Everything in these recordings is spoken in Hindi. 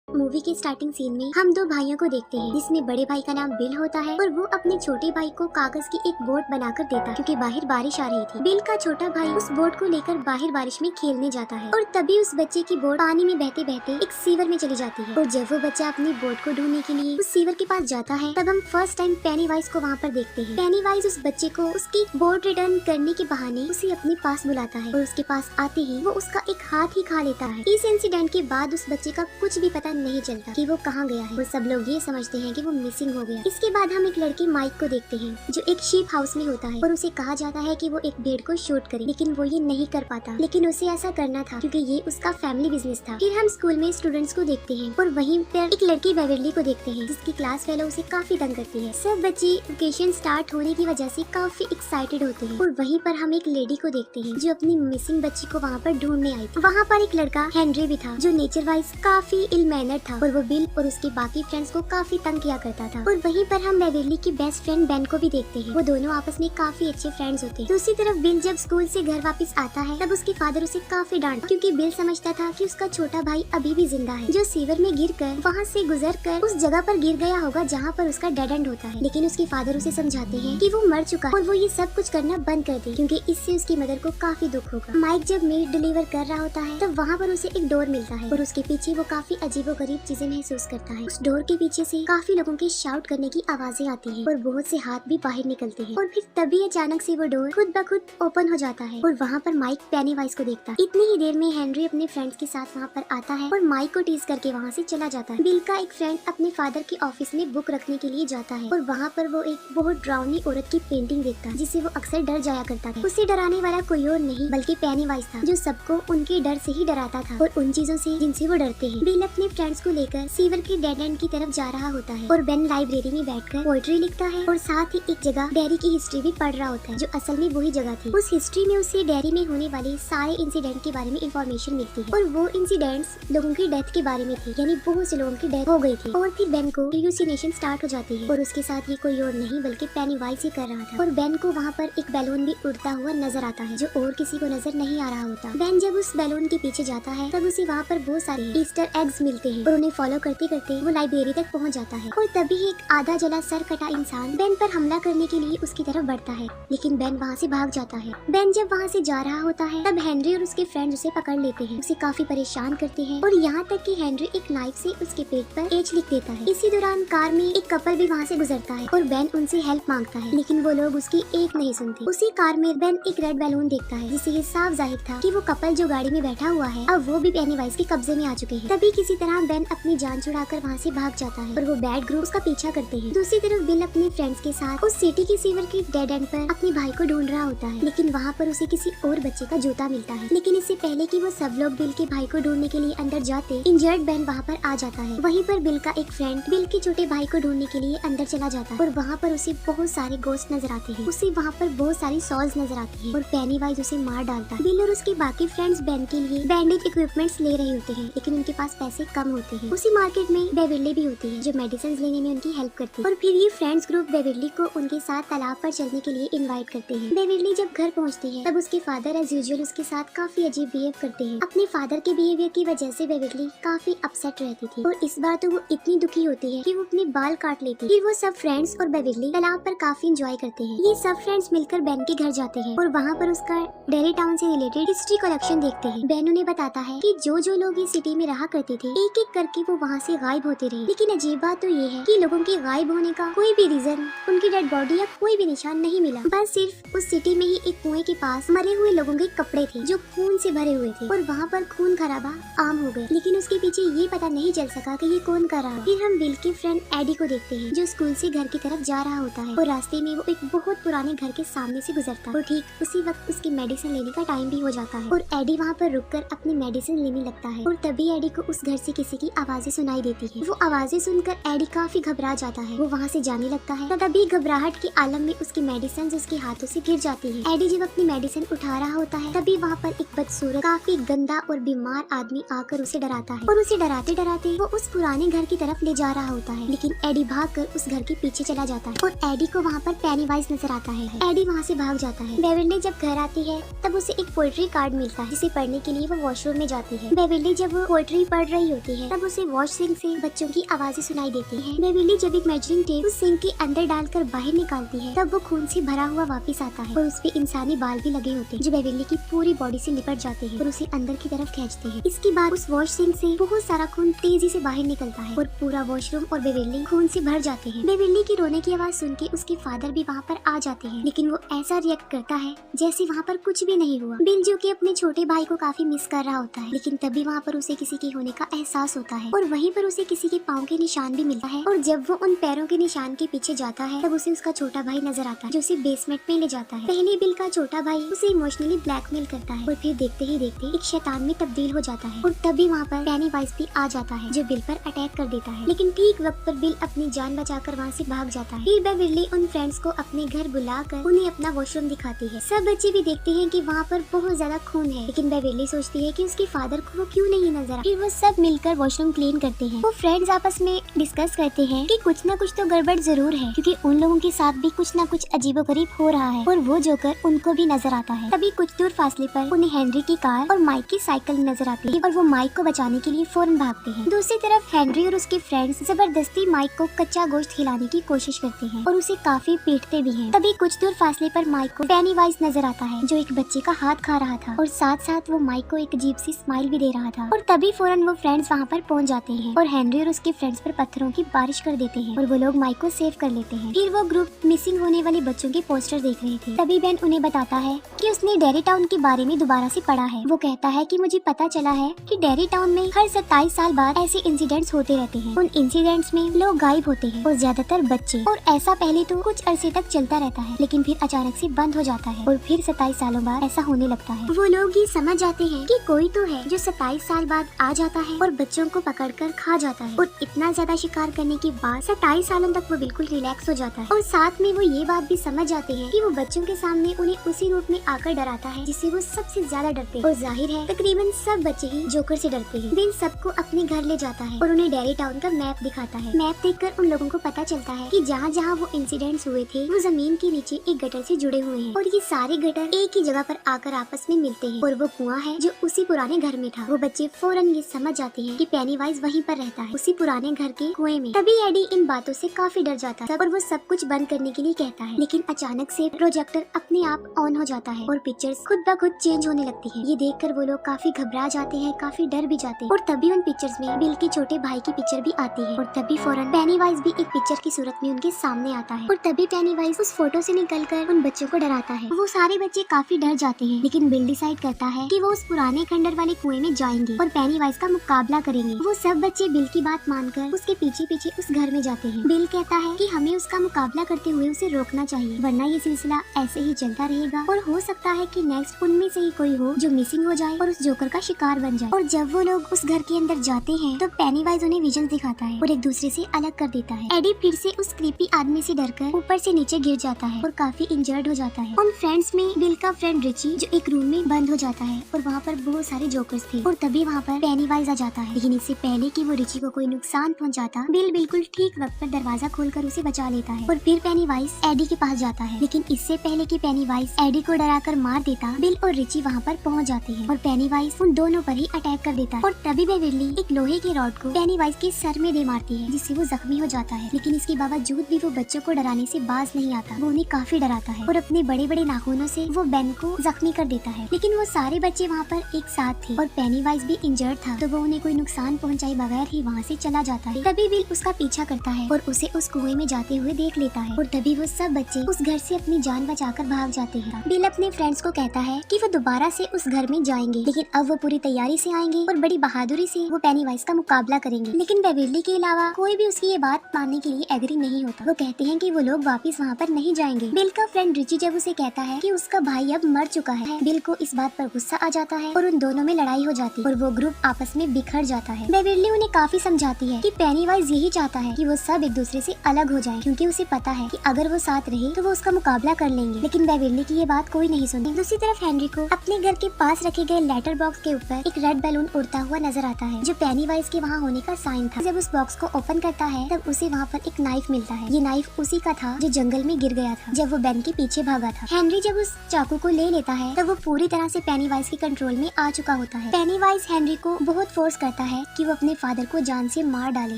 मूवी के स्टार्टिंग सीन में हम दो भाइयों को देखते हैं जिसमें बड़े भाई का नाम बिल होता है और वो अपने छोटे भाई को कागज की एक बोट बनाकर देता है क्योंकि बाहर बारिश आ रही थी। बिल का छोटा भाई उस बोट को लेकर बाहर बारिश में खेलने जाता है और तभी उस बच्चे की बोट पानी में बहते बहते एक सीवर में चली जाती है। और जब वो बच्चा अपनी बोट को ढूंढने के लिए उस सीवर के पास जाता है तब हम फर्स्ट टाइम पेनीवाइज को वहाँ पर देखते हैं। पेनीवाइज उस बच्चे को उसकी बोट रिटर्न करने के बहाने उसे अपने पास बुलाता है और उसके पास आते ही वो उसका एक हाथ ही खा लेता है। इस इंसिडेंट के बाद उस बच्चे का कुछ भी पता नहीं चलता कि वो कहाँ गया है और सब लोग ये समझते हैं कि वो मिसिंग हो गया। इसके बाद हम एक लड़के माइक को देखते हैं जो एक शीप हाउस में होता है और उसे कहा जाता है कि वो एक भेड़ को शूट करे, लेकिन वो ये नहीं कर पाता। लेकिन उसे ऐसा करना था क्योंकि ये उसका फैमिली बिजनेस था। फिर हम स्कूल में स्टूडेंट्स को देखते हैं और वहीं पर एक लड़की बेवरली को देखते हैं जिसकी क्लास फेलो उसे काफी तंग करती है। सब बच्चे वेकेशन स्टार्ट होने की वजह से काफी एक्साइटेड होते हैं और वहीं पर हम एक लेडी को देखते हैं जो अपनी मिसिंग बच्ची को वहाँ पर ढूंढने आई थी। वहाँ पर एक लड़का हेनरी भी था जो नेचर वाइज काफी इल मैनर था और वो बिल और उसके बाकी फ्रेंड्स को काफी तंग किया करता था। और वहीं पर हम बेवरली की बेस्ट फ्रेंड बेन को भी देखते हैं। वो दोनों आपस में काफी अच्छे फ्रेंड्स होते हैं। दूसरी तरफ बिल जब स्कूल से घर वापस आता है तब उसके फादर उसे काफी डांटा क्योंकि बिल समझता था कि उसका छोटा भाई अभी भी जिंदा है जो सीवर में गिर कर वहाँ से गुजर कर उस जगह पर गिर गया होगा जहाँ पर उसका डेड एंड होता है। लेकिन उसके फादर उसे समझाते हैं कि वो मर चुका है और वो ये सब कुछ करना बंद कर दे क्योंकि इससे उसकी मदर को काफी दुख होगा। माइक जब मीट डिलीवर कर रहा होता है तब वहाँ पर उसे एक डोर मिलता है और उसके पीछे वो काफी अजीबोगरीब चीजें महसूस करता है। उस डोर के पीछे से काफी लोगों के शाउट करने की आवाजें आती हैं और बहुत से हाथ भी बाहर निकलते हैं और फिर तभी अचानक से वो डोर खुद ब खुद ओपन हो जाता है और वहाँ पर माइक पेनीवाइज को देखता है। इतनी ही देर में हेनरी अपने फ्रेंड्स के साथ वहाँ पर आता है और माइक को टीज करके वहाँ से चला जाता है। बिल का एक फ्रेंड अपने फादर के ऑफिस में बुक रखने के लिए जाता है और वहाँ पर वो एक बहुत डरावनी औरत की पेंटिंग देखता है जिससे वो अक्सर डर जाया करता था। उसे डराने वाला कोई और नहीं बल्कि पेनीवाइज था जो सबको उनके डर से ही डराता था और उन चीजों से जिनसे वो डरते हैं। बिल अपने फ्रेंड्स को लेकर सीवर के डेड एंड की तरफ जा रहा होता है और बेन लाइब्रेरी में बैठकर पोएट्री लिखता है और साथ ही एक जगह डेयरी की हिस्ट्री भी पढ़ रहा होता है जो असल में वही जगह थी। उस हिस्ट्री में उसे डेयरी में होने वाले सारे इंसिडेंट के बारे में इंफॉर्मेशन मिलती है और वो इंसिडेंट्स लोगों की डेथ के बारे में थी, यानी बहुत से लोगों की डेथ हो गई थी। और फिर बेन को हेलुसिनेशन स्टार्ट हो जाती है और उसके साथ ये कोई और नहीं बल्कि पेनीवाइज ही कर रहा था। और बेन को वहाँ पर एक बैलून भी उड़ता हुआ नजर आता है जो और किसी को नजर नहीं आ रहा होता। बेन जब उस बैलून के पीछे जाता है तब उसे वहाँ पर बहुत सारे ईस्टर एग्स मिलते हैं और उन्हें फॉलो करते करते वो लाइब्रेरी तक पहुँच जाता है। और तभी एक आधा जला सर कटा इंसान बेन पर हमला करने के लिए उसकी तरफ बढ़ता है, लेकिन बेन वहाँ से भाग जाता है। बेन जब वहाँ से जा रहा होता है तब हेनरी और उसके फ्रेंड उसे पकड़ लेते हैं, उसे काफी परेशान करते हैं और यहाँ तक कि हेनरी एक नाइफ से उसके पेट पर एच लिख देता है। इसी दौरान कार में एक कपल भी वहाँ से गुजरता है और बेन उनसे हेल्प मांगता है, लेकिन वो लोग उसकी एक नहीं सुनते। उसी कार में बेन एक रेड बैलून देखता है जिससे ये साफ जाहिर था कि वो कपल जो गाड़ी में बैठा हुआ है अब वो भी पेनीवाइज के कब्जे में आ चुके हैं। तभी किसी तरह बेन अपनी जान छुड़ाकर वहाँ से भाग जाता है और वो बैड ग्रुप उसका पीछा करते हैं। दूसरी तरफ बिल अपने फ्रेंड्स के साथ उस सिटी के सीवर के डेड एंड पर अपने भाई को ढूंढ रहा होता है, लेकिन वहाँ पर उसे किसी और बच्चे का जूता मिलता है। लेकिन इससे पहले कि वो सब लोग बिल के भाई को ढूंढने के लिए अंदर जाते इंजर्ड बेन वहाँ पर आ जाता है। वहीं पर बिल का एक फ्रेंड बिल के छोटे भाई को ढूंढने के लिए अंदर चला जाता है और वहाँ पर उसे बहुत सारे गोस्ट नजर आते हैं। उसे वहाँ पर बहुत सारी सॉल्स नजर आती है और पेनीवाइज उसे मार डालता है। बिल और उसके बाकी फ्रेंड्स बेन के लिए बैंडेज इक्विपमेंट्स ले रहे होते हैं, लेकिन उनके पास पैसे कम होते हैं। उसी मार्केट में बेवरली भी होती है जो मेडिसिन लेने में उनकी हेल्प करती है और फिर ये फ्रेंड्स ग्रुप बेवरली को उनके साथ तालाब पर चलने के लिए इनवाइट करते हैं। बेवरली जब घर पहुंचती है तब उसके फादर एज यूजुअल उसके साथ काफी अजीब बिहेव करते हैं। अपने फादर के बिहेवियर की वजह से बेवरली काफी अपसेट रहती थी और इस बार तो वो इतनी दुखी होती है कि वो अपने बाल काट लेती है। फिर वो सब फ्रेंड्स और बेवरली तालाब पर काफी इंजॉय करते हैं। ये सब फ्रेंड्स मिलकर बेन के घर जाते हैं और वहाँ पर उसका डेरी टाउन से रिलेटेड हिस्ट्री कलेक्शन देखते हैं। बेन उन्हें बताता है कि जो लोग इस सिटी में रहा करते थे एक एक करके वो वहाँ से गायब होते रहे, लेकिन अजीब बात तो ये है कि लोगों के गायब होने का कोई भी रीजन, उनकी डेड बॉडी या कोई भी निशान नहीं मिला। बस सिर्फ उस सिटी में ही एक कुएं के पास मरे हुए लोगों के कपड़े थे जो खून से भरे हुए थे और वहाँ पर खून खराबा आम हो गया, लेकिन उसके पीछे ये पता नहीं चल सका कि ये कौन कर रहा है। फिर हम बिल के फ्रेंड एडी को देखते हैं जो स्कूल से घर की तरफ जा रहा होता है और रास्ते में वो एक बहुत पुराने घर के सामने से गुजरता है और ठीक उसी वक्त उसकी मेडिसिन लेने का टाइम भी हो जाता है और एडी वहाँ पर रुककर अपनी मेडिसिन लेने लगता है और तभी एडी को उस घर से किसी की आवाजें सुनाई देती है। वो आवाजें सुनकर एडी काफी घबरा जाता है। वो वहाँ से जाने लगता है तभी घबराहट के आलम में उसकी मेडिसिन उसके हाथों से गिर जाती है। एडी जब अपनी मेडिसिन उठा रहा होता है तभी वहाँ पर एक बदसूरत काफी गंदा और बीमार आदमी आकर उसे डराता है और उसे डराते डराते वो उस पुराने घर की तरफ ले जा रहा होता है, लेकिन एडी भागकर उस घर के पीछे चला जाता है और एडी को वहाँ पर पेनीवाइज नजर आता है। एडी वहाँ से भाग जाता है। बेवरली जब घर आती है तब उसे एक पोएट्री कार्ड मिलता है जिसे पढ़ने के लिए वो वॉशरूम में जाती है। बेवरली जब वो पोएट्री पढ़ रही होती है तब उसे वॉश सिंक से बच्चों की आवाजें सुनाई देती है। बेविली जब एक मेजरिंग टेप उस सिंक के अंदर डालकर बाहर निकालती है तब वो खून से भरा हुआ वापस आता है और उस पे इंसानी बाल भी लगे होते हैं जो बेविली की पूरी बॉडी से लिपट जाते हैं और उसे अंदर की तरफ खींचते हैं। इसके बाद उस वॉश सिंक से बहुत सारा खून तेजी से बाहर निकलता है और पूरा वॉशरूम और बेविली खून से भर जाते हैं। बेविली की रोने की आवाज सुन के उसके फादर भी वहाँ पर आ जाते हैं, लेकिन वो ऐसा रिएक्ट करता है जैसे वहाँ पर कुछ भी नहीं हुआ। बिल जो कि अपने छोटे भाई को काफी मिस कर रहा होता है, लेकिन तभी वहाँ पर उसे किसी के होने का एहसास होता है और वहीं पर उसे किसी के पाँव के निशान भी मिलता है। और जब वो उन पैरों के निशान के पीछे जाता है तब उसे उसका छोटा भाई नजर आता है जो उसे बेसमेंट में ले जाता है। पहले बिल का छोटा भाई उसे इमोशनली ब्लैकमेल करता है और फिर देखते ही देखते एक शैतान में तब्दील हो जाता है और तभी वहाँ पर पेनीवाइज भी आ जाता है जो बिल पर अटैक कर देता है, लेकिन ठीक वक्त पर बिल अपनी जान बचाकर वहाँ से भाग जाता है। फिर बेविली उन फ्रेंड्स को अपने घर बुलाकर उन्हें अपना वॉशरूम दिखाती है। सब बच्चे भी देखते हैं कि वहाँ पर बहुत ज्यादा खून है, लेकिन बेविली सोचती है कि उसके फादर को वो क्यों नहीं नजर आ। फिर वो सब मिलकर वॉशरूम क्लीन करते हैं। वो फ्रेंड्स आपस में डिस्कस करते हैं कि कुछ न कुछ तो गड़बड़ जरूर है, क्योंकि उन लोगों के साथ भी कुछ न कुछ अजीबोगरीब हो रहा है और वो जोकर उनको भी नजर आता है। तभी कुछ दूर फासले पर उन्हें हेनरी की कार और माइक की साइकिल नजर आती है और वो माइक को बचाने के लिए फौरन भागते हैं। दूसरी तरफ हेनरी और उसके फ्रेंड्स जबरदस्ती माइक को कच्चा गोश्त खिलाने की कोशिश करते हैं और उसे काफी पीटते भी हैं। तभी कुछ दूर फासले पर माइक को पेनीवाइज नजर आता है जो एक बच्चे का हाथ खा रहा था और साथ साथ वो माइक को एक अजीब सी स्माइल भी दे रहा था। और तभी फौरन वो फ्रेंड्स वहाँ पर पहुँच जाते हैं और हेनरी और उसके फ्रेंड्स पर पत्थरों की बारिश कर देते हैं और वो लोग माइक को सेव कर लेते हैं। फिर वो ग्रुप मिसिंग होने वाले बच्चों के पोस्टर देख रहे थे। तभी बेन उन्हें बताता है कि उसने डेरी टाउन के बारे में दोबारा से पढ़ा है। वो कहता है कि मुझे पता चला है कि डेरी टाउन में हर 27 साल बाद ऐसे इंसिडेंट्स होते रहते हैं। उन इंसिडेंट्स में लोग गायब होते हैं और ज्यादातर बच्चे, और ऐसा पहले तो कुछ अरसे तक चलता रहता है लेकिन फिर अचानक से बंद हो जाता है और फिर 27 सालों बाद ऐसा होने लगता है। वो लोग ये समझ जाते हैं कि कोई तो है जो 27 साल बाद आ जाता है और बच्चों को पकड़कर खा जाता है और इतना ज्यादा शिकार करने के बाद 27 सालों तक वो बिल्कुल रिलैक्स हो जाता है। और साथ में वो ये बात भी समझ जाते हैं कि वो बच्चों के सामने उन्हें उसी रूप में आकर डराता है जिससे वो सबसे ज्यादा डरते हैं। और जाहिर है तकरीबन सब बच्चे ही जोकर से डरते हैं। बिल सबको अपने घर ले जाता है और उन्हें डेरी टाउन का मैप दिखाता है। मैप देखकर उन लोगों को पता चलता है कि जहाँ जहाँ वो इंसिडेंट्स हुए थे वो जमीन के नीचे एक गटर से जुड़े हुए हैं और ये सारे गटर एक ही जगह पर आकर आपस में मिलते हैं और वो कुआं है जो उसी पुराने घर में था। वो बच्चे फौरन ये समझ जाते हैं कि पेनीवाइज वहीं पर रहता है उसी पुराने घर के कुएं में। तभी एडी इन बातों से काफी डर जाता है और वो सब कुछ बंद करने के लिए कहता है, लेकिन अचानक से प्रोजेक्टर अपने आप ऑन हो जाता है और पिक्चर्स खुद ब खुद चेंज होने लगती है। ये देखकर वो लोग काफी घबरा जाते हैं, काफी डर भी जाते हैं। और तभी उन पिक्चर्स में बिल के छोटे भाई की पिक्चर भी आती है और तभी फौरन पेनीवाइज भी एक पिक्चर की सूरत में उनके सामने आता है और तभी पेनीवाइज उस फोटो से निकलकर उन बच्चों को डराता है। वो सारे बच्चे काफी डर जाते हैं, लेकिन बिल डिसाइड करता है कि वो उस पुराने खंडर वाले कुएं में जाएंगे और पेनीवाइज का मुकाबला करेंगे। वो सब बच्चे बिल की बात मानकर उसके पीछे पीछे उस घर में जाते हैं। बिल कहता है कि हमें उसका मुकाबला करते हुए उसे रोकना चाहिए, वरना ये सिलसिला ऐसे ही चलता रहेगा और हो सकता है कि नेक्स्ट उनमें से ही कोई हो जो मिसिंग हो जाए और उस जोकर का शिकार बन जाए। और जब वो लोग उस घर के अंदर जाते हैं तो पेनीवाइज उन्हें विजन दिखाता है और एक दूसरे से अलग कर देता है। एडी फिर से उस क्रीपी आदमी से डरकर ऊपर से नीचे गिर जाता है और काफी इंजर्ड हो जाता है। उन फ्रेंड्स में बिल का फ्रेंड रिची जो एक रूम में बंद हो जाता है और वहाँ पर बहुत सारे जोकर्स थे और तभी वहाँ पर पेनीवाइज आ जाता है। लेकिन इससे पहले कि वो रिची को कोई नुकसान पहुँचाता, बिल बिल्कुल ठीक वक्त पर दरवाजा खोलकर उसे बचा लेता है और फिर पेनीवाइज एडी के पास जाता है। लेकिन इससे पहले कि पेनीवाइज एडी को डराकर मार देता, बिल और रिची वहाँ पर पहुँच जाते हैं और पेनीवाइज उन दोनों पर ही अटैक कर देता है। और तभी बेविली एक लोहे के रॉड को पेनीवाइज के सर में दे मारती है जिससे वो जख्मी हो जाता है। लेकिन इसके बावजूद भी वो बच्चों को डराने से बाज नहीं आता। वो उन्हें काफी डराता है और अपने बड़े बड़े नाखूनों से वो बेन को जख्मी कर देता है। लेकिन वो सारे बच्चे वहाँ पर एक साथ थे और पेनीवाइज भी इंजर्ड था, तो वो उन्हें कोई नुकसान पहुँचाए बगैर ही वहाँ से चला जाता है। तभी बिल उसका पीछा करता है और उसे उस कुएं में जाते हुए देख लेता है और तभी वो सब बच्चे उस घर से अपनी जान बचाकर भाग जाते हैं। बिल अपने फ्रेंड्स को कहता है कि वो दोबारा से उस घर में जाएंगे, लेकिन अब वो पूरी तैयारी से आएंगे और बड़ी बहादुरी से वो पेनीवाइज का मुकाबला करेंगे। लेकिन बेविली के अलावा कोई भी उसकी ये बात मानने के लिए एग्री नहीं होता। वो कहते हैं कि वो लोग वापस वहाँ पर नहीं जाएंगे। बिल का फ्रेंड रिची जब उसे कहता है कि उसका भाई अब मर चुका है, बिल को इस बात पर गुस्सा आ जाता है और उन दोनों में लड़ाई हो जाती है और वो ग्रुप आपस में बिखर जाता है। बेविली उन्हें काफी समझाती है कि पेनीवाइज यही चाहता है कि वो सब एक दूसरे से अलग हो जाएं, क्योंकि उसे पता है कि अगर वो साथ रहे तो वो उसका मुकाबला कर लेंगे। लेकिन बेविली की ये बात कोई नहीं सुनती। दूसरी तरफ हेनरी को अपने घर के पास रखे गए लेटर बॉक्स के ऊपर एक रेड बैलून उड़ता हुआ नजर आता है जो पेनीवाइज के वहाँ होने का साइन था। जब उस बॉक्स को ओपन करता है तब उसे वहाँ पर एक नाइफ मिलता है। ये नाइफ उसी का था जो जंगल में गिर गया था जब वो बेन के पीछे भागा था। हेनरी जब उस चाकू को ले लेता है तब वो पूरी तरह से पेनीवाइज के कंट्रोल में आ चुका होता है। पेनीवाइज हेनरी को बहुत फोर्स करता है कि वो अपने फादर को जान से मार डाले,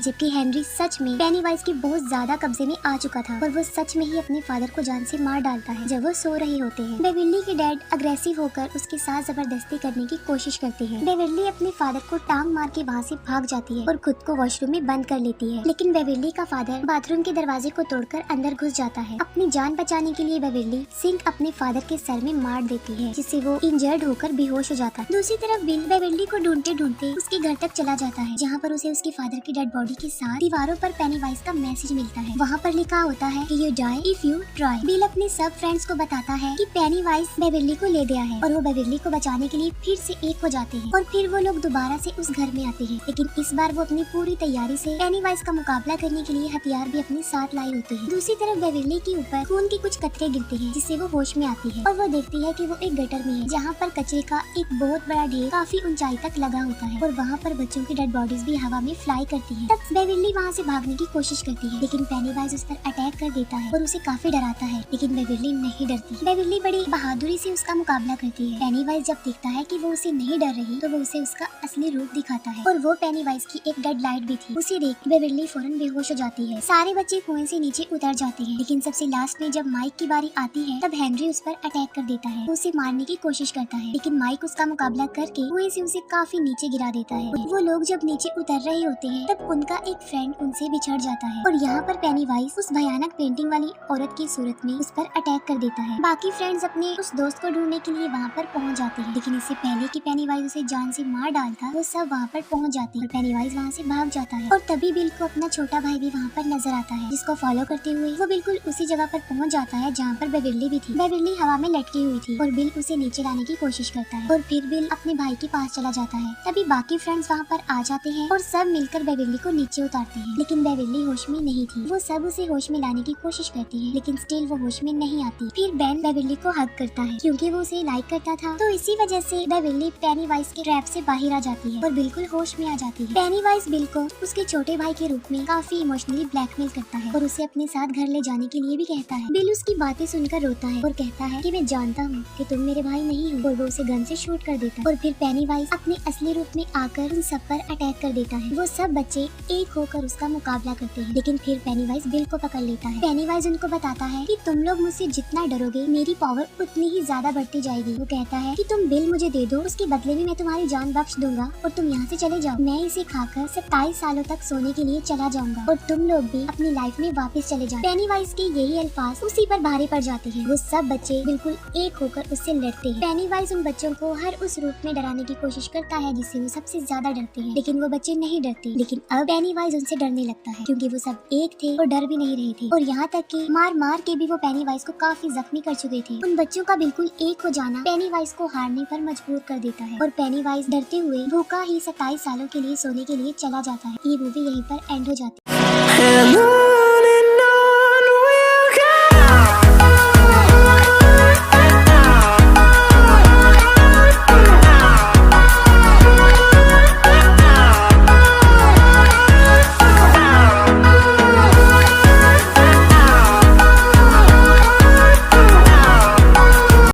जबकि हेनरी सच में पेनीवाइज के बहुत ज्यादा कब्जे में आ चुका था और वो सच में ही अपने फादर को जान से मार डालता है जब वो सो रहे होते हैं। बेवर्ली के डैड अग्रेसिव होकर उसके साथ जबरदस्ती करने की कोशिश करते हैं। बेवर्ली अपने फादर को टांग मार के वहाँ से भाग जाती है और खुद को वॉशरूम में बंद कर लेती है, लेकिन बेवर्ली का फादर बाथरूम के दरवाजे को तोड़कर अंदर घुस जाता है। अपनी जान बचाने के लिए बेवर्ली सिंक अपने फादर के सर में मार देती है, जिससे वो इंजर्ड होकर बेहोश हो जाता है। दूसरी तरफ बिल बेवर्ली को ढूंढते ढूंढते उसके घर तक चला जाता है, जहाँ पर उसे उसके फादर की डेड बॉडी के साथ दीवारों पर पेनीवाइज का मैसेज मिलता है। वहाँ पर लिखा होता है कि you die if you try. Bill अपने सब फ्रेंड्स को बताता है कि पेनीवाइज बेवर्ली को ले गया है और वो बेवर्ली को बचाने के लिए फिर से एक हो जाते हैं और फिर वो लोग दोबारा से उस घर में आते हैं, लेकिन इस बार वो अपनी पूरी तैयारी से पेनीवाइज का मुकाबला करने के लिए हथियार भी अपने साथ लाए होते हैं। दूसरी तरफ बेवर्ली के ऊपर खून के कुछ कतरे गिरते हैं, जिससे वो होश में आती है और वो देखती है कि वो एक गटर में है, जहाँ पर कचरे का एक बहुत बड़ा ढेर काफी ऊंचाई तक लगा होता है और वहाँ पर बच्चों की डेड बॉडीज भी हवा में फ्लाई करती है। तब बेवर्ली वहाँ से भागने की कोशिश करती है, लेकिन पेनीवाइज उस पर अटैक कर देता है और उसे काफी डराता है, लेकिन बेवर्ली नहीं डरती। बेवर्ली बड़ी बहादुरी से उसका मुकाबला करती है। पेनीवाइज जब देखता है कि वो उसे नहीं डर रही तो वो उसे उसका असली रूप दिखाता है और वो पेनीवाइज की एक डेड लाइट भी थी। उसे देख बेवर्ली फौरन बेहोश हो जाती है। सारे बच्चे कुएं से नीचे उतर जाते हैं, लेकिन सबसे लास्ट में जब माइक की बारी आती है तब हेनरी उस पर अटैक कर देता है। वो उसे मारने की कोशिश करता है, लेकिन माइक उसका मुकाबला करके कुएं से उसे काफी नीचे गिरा देता है। वो लोग जब नीचे उतर रहे होते हैं तब उनका एक फ्रेंड उनसे बिछड़ जाता है और यहाँ पर पेनीवाइज उस भयानक पेंटिंग वाली औरत की सूरत में उस पर अटैक कर देता है। बाकी फ्रेंड्स अपने उस दोस्त को ढूंढने के लिए वहाँ पर पहुँच जाते हैं, लेकिन इससे पहले कि पेनीवाइज उसे जान से मार डालता वो सब वहाँ पर पहुँच जाते हैं और पेनीवाइज वहाँ से भाग जाता है। और तभी बिल को अपना छोटा भाई भी वहाँ पर नजर आता है, जिसको फॉलो करते हुए वो बिल्कुल उसी जगह पर पहुँच जाता है जहाँ पर बेवर्ली भी थी। बेवर्ली हवा में लटकी हुई थी और बिल उसे नीचे लाने की कोशिश करता है और फिर बिल अपने भाई के पास चला जाता है। तभी बाकी फ्रेंड्स वहाँ पर आ जाते हैं और सब मिलकर बेवर्ली को नीचे उतारते हैं, लेकिन बेवर्ली होश में नहीं थी। वो सब उसे होश में लाने की कोशिश करते हैं, लेकिन स्टिल वो होश में नहीं आती। फिर बेन बेवर्ली को हग करता है क्योंकि वो उसे लाइक करता था, तो इसी वजह से बेवर्ली पेनीवाइज के ट्रैप से बाहर आ जाती है और बिल्कुल होश में आ जाती है। पेनीवाइज बिल को उसके छोटे भाई के रूप में काफी इमोशनली ब्लैकमेल करता है और उसे अपने साथ घर ले जाने के लिए भी कहता है। बिल उसकी बातें सुनकर रोता है और कहता है कि मैं जानता हूँ कि तुम मेरे भाई नहीं हो, और वो उसे गन से शूट कर देता है और फिर पेनीवाइज अपने असली रूप में आकर उन सब पर अटैक कर देता है। वो सब बच्चे एक होकर उसका मुकाबला करते हैं, लेकिन फिर पेनीवाइज बिल को पकड़ लेता है। पेनीवाइज उनको बताता है कि तुम लोग मुझसे जितना डरोगे मेरी पावर उतनी ही ज्यादा बढ़ती जाएगी। वो कहता है कि तुम बिल मुझे दे दो, उसके बदले में मैं तुम्हारी जान बख्श दूंगा और तुम यहाँ से चले जाओ। मैं इसे खाकर 27 सालों तक सोने के लिए चला जाऊंगा और तुम लोग भी अपनी लाइफ में वापस चले जाओ। पेनीवाइज के यही अल्फाज उसी पर भारी पड़ जाते हैं। वो सब बच्चे बिल्कुल एक होकर उससे लड़ते हैं। पेनीवाइज उन बच्चों को हर उस रूप में डराने की कोशिश करता है जिससे वो सबसे ज्यादा डरते हैं, लेकिन वो बच्चे नहीं डरते। लेकिन अब पेनीवाइज उनसे डरने लगता है क्योंकि वो सब एक थे और डर भी नहीं रहे थे, और यहाँ तक कि मार मार के भी वो पेनीवाइज को काफी जख्मी कर चुके थे। उन बच्चों का बिल्कुल एक हो जाना पेनीवाइज को हारने पर मजबूर कर देता है और पेनीवाइज डरते हुए भूखा ही 27 सालों के लिए सोने के लिए चला जाता है। ये मूवी यहीं पर एंड हो जाती है।